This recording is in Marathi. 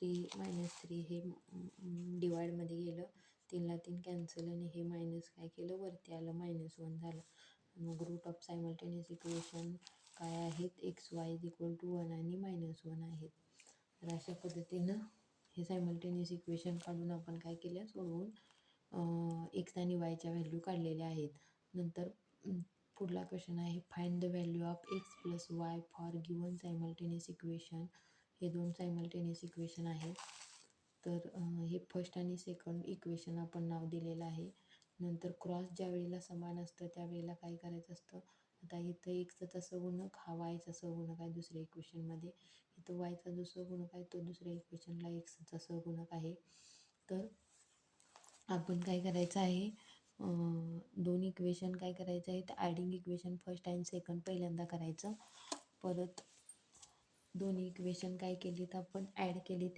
-3 हे डिवाइडमध्ये गेलं, 3ला 3 कॅन्सल आणि हे मायनस काय केलं वरती आलं, -1 झालं. मग रूट ऑफ सायमल्टेनियस इक्वेशन काय आहेत, XY = 1 आणि -1 आहेत. तर अशा पद्धतीनं हे सायमल्टेनियस इक्वेशन काढून आपण काय केलं, सोडवून x आणि yच्या व्हॅल्यू काढलेल्या आहेत. नंतर पुढला क्वेश्चन आहे, find the value of x + y for given simultaneous equation. हे 2 सायमल्टेनियस इक्वेशन आहेत. तर हे फर्स्ट आणि सेकंड इक्वेशन आपण नाव दिलेलं आहे. नंतर क्रॉस ज्या वेळेला समान असतं त्यावेळेला काय करायचं असतं, आता इथं एक्सचा सहगुणक हा वायचा सहगुणक आहे दुसऱ्या इक्वेशनमध्ये, इथं वायचा जो सहगुणक आहे तो दुसऱ्या इक्वेशनला एक्सचा सहगुणक आहे. तर आपण काय करायचं आहे, दोन इक्वेशन काय करायचं आहे, तर ॲडिंग इक्वेशन फर्स्ट आणि सेकंड पहिल्यांदा करायचं. परत दोन्ही इक्वेशन काय केलीत आपण ॲड केली.